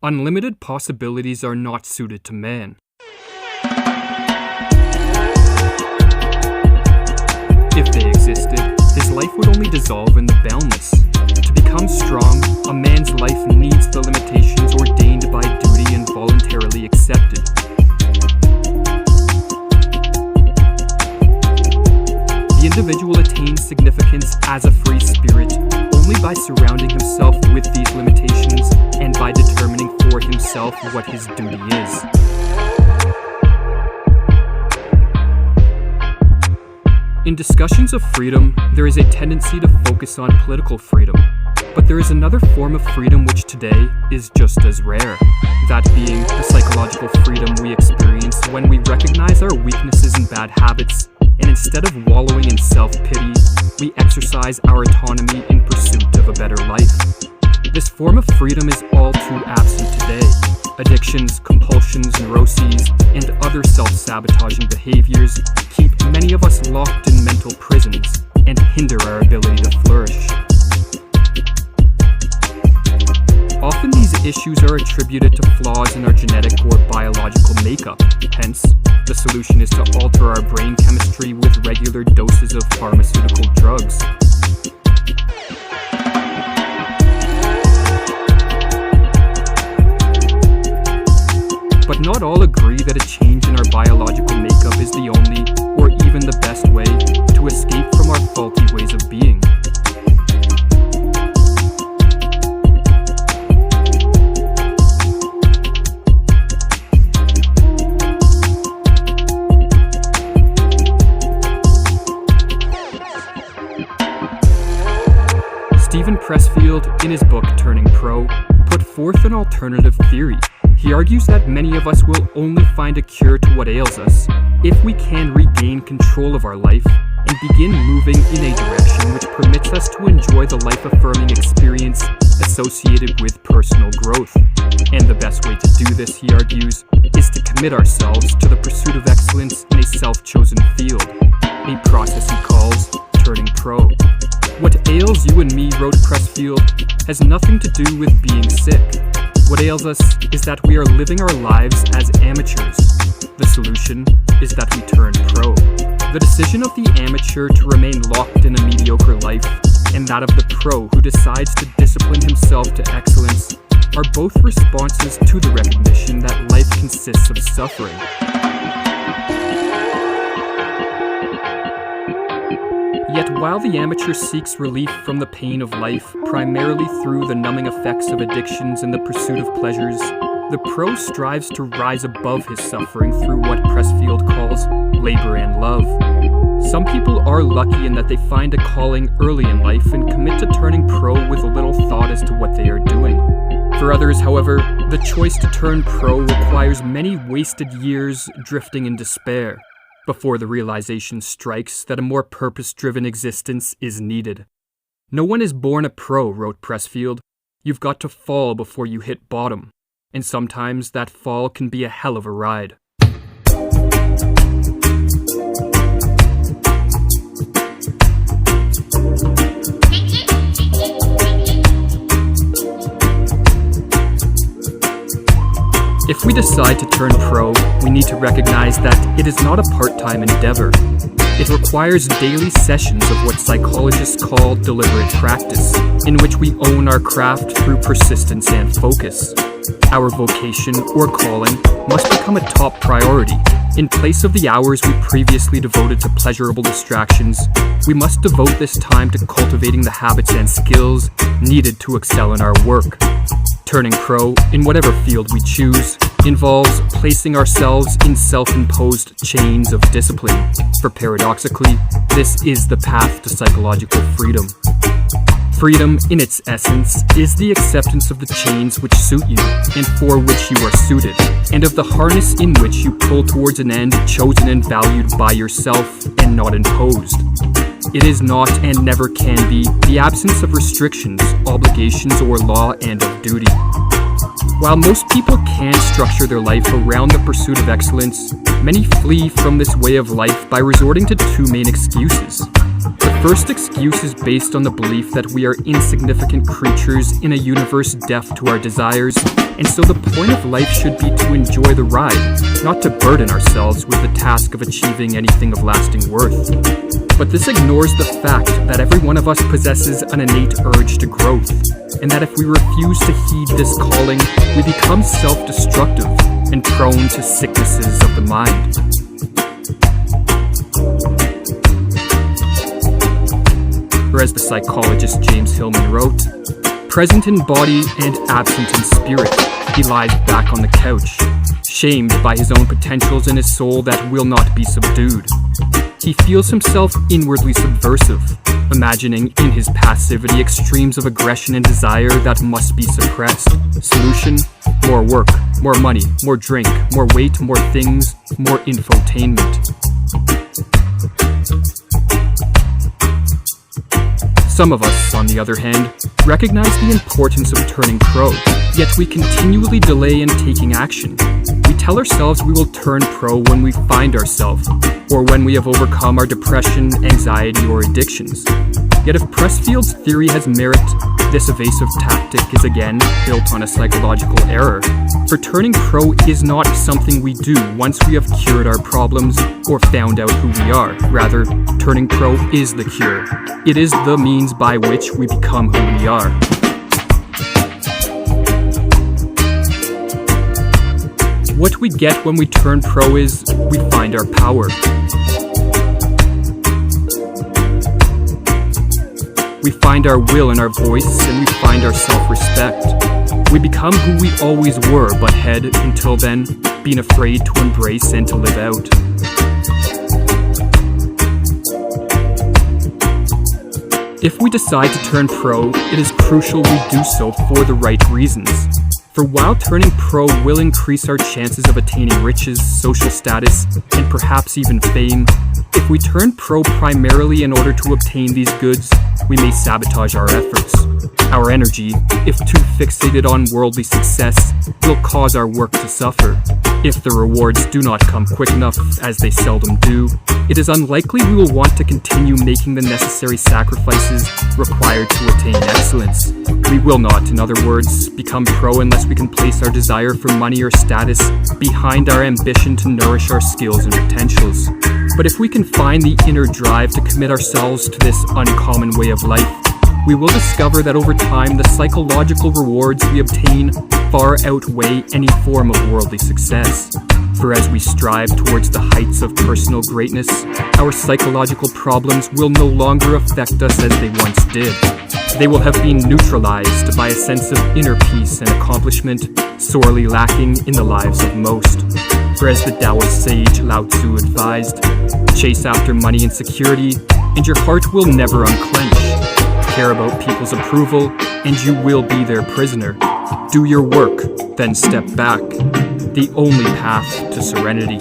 Unlimited possibilities are not suited to man. If they existed, his life would only dissolve in the boundless. To become strong, a man's life needs the limitations ordained by duty and voluntarily accepted. The individual attains significance as a free spirit only by surrounding himself with these limitations and by determining for himself what his duty is. In discussions of freedom, there is a tendency to focus on political freedom, but there is another form of freedom which today is just as rare, that being the psychological freedom we experience when we recognize our weaknesses and bad habits, and instead of wallowing in self-pity, we exercise our autonomy in pursuit of a better life. This form of freedom is all too absent today. Addictions, compulsions, neuroses, and other self-sabotaging behaviors keep many of us locked in mental prisons and hinder our ability to flourish. Often these issues are attributed to flaws in our genetic or biological makeup. Hence, the solution is to alter our brain chemistry with regular doses of pharmaceutical drugs. But not all agree that a change in our biological makeup is the only, or even the best way, to escape from our faulty ways of being. Stephen Pressfield, in his book Turning Pro, put forth an alternative theory. He argues that many of us will only find a cure to what ails us if we can regain control of our life and begin moving in a direction which permits us to enjoy the life-affirming experience associated with personal growth. And the best way to do this, he argues, is to commit ourselves to the pursuit of excellence in a self-chosen field, a process he calls Turning Pro. What ails you and me, wrote Pressfield, has nothing to do with being sick. What ails us is that we are living our lives as amateurs. The solution is that we turn pro. The decision of the amateur to remain locked in a mediocre life and that of the pro who decides to discipline himself to excellence are both responses to the recognition that life consists of suffering. Yet while the amateur seeks relief from the pain of life primarily through the numbing effects of addictions and the pursuit of pleasures, the pro strives to rise above his suffering through what Pressfield calls labor and love. Some people are lucky in that they find a calling early in life and commit to turning pro with little thought as to what they are doing. For others, however, the choice to turn pro requires many wasted years drifting in despair before the realization strikes that a more purpose-driven existence is needed. No one is born a pro, wrote Pressfield. You've got to fall before you hit bottom, and sometimes that fall can be a hell of a ride. If we decide to turn pro, we need to recognize that it is not a part-time endeavor. It requires daily sessions of what psychologists call deliberate practice, in which we own our craft through persistence and focus. Our vocation or calling must become a top priority. In place of the hours we previously devoted to pleasurable distractions, we must devote this time to cultivating the habits and skills needed to excel in our work. Turning pro, in whatever field we choose, involves placing ourselves in self-imposed chains of discipline. For paradoxically, this is the path to psychological freedom. Freedom, in its essence, is the acceptance of the chains which suit you and for which you are suited, and of the harness in which you pull towards an end chosen and valued by yourself and not imposed. It is not and never can be the absence of restrictions, obligations, or law and of duty. While most people can structure their life around the pursuit of excellence, many flee from this way of life by resorting to two main excuses. The first excuse is based on the belief that we are insignificant creatures in a universe deaf to our desires, and so the point of life should be to enjoy the ride, not to burden ourselves with the task of achieving anything of lasting worth. But this ignores the fact that every one of us possesses an innate urge to growth, and that if we refuse to heed this calling, we become self-destructive and prone to sicknesses of the mind. Or as the psychologist James Hillman wrote, present in body and absent in spirit, he lies back on the couch, shamed by his own potentials in his soul that will not be subdued. He feels himself inwardly subversive, imagining in his passivity extremes of aggression and desire that must be suppressed. Solution: more work, more money, more drink, more weight, more things, more infotainment. Some of us, on the other hand, recognize the importance of turning pro, yet we continually delay in taking action. We tell ourselves we will turn pro when we find ourselves, or when we have overcome our depression, anxiety, or addictions. Yet if Pressfield's theory has merit, this evasive tactic is again built on a psychological error. For turning pro is not something we do once we have cured our problems or found out who we are. Rather, turning pro is the cure. It is the means by which we become who we are. What we get when we turn pro is we find our power. We find our will and our voice, and we find our self-respect. We become who we always were, but had, until then, been afraid to embrace and to live out. If we decide to turn pro, it is crucial we do so for the right reasons. For while turning pro will increase our chances of attaining riches, social status, and perhaps even fame, if we turn pro primarily in order to obtain these goods, we may sabotage our efforts. Our energy, if too fixated on worldly success, will cause our work to suffer. If the rewards do not come quick enough, as they seldom do, it is unlikely we will want to continue making the necessary sacrifices required to attain excellence. We will not, in other words, become pro unless we can place our desire for money or status behind our ambition to nourish our skills and potentials. But if we can find the inner drive to commit ourselves to this uncommon way of life, we will discover that over time the psychological rewards we obtain far outweigh any form of worldly success. For as we strive towards the heights of personal greatness, our psychological problems will no longer affect us as they once did. They will have been neutralized by a sense of inner peace and accomplishment sorely lacking in the lives of most. For as the Taoist sage Lao Tzu advised, chase after money and security, and your heart will never unclench. Care about people's approval, and you will be their prisoner. Do your work, then step back. The only path to serenity.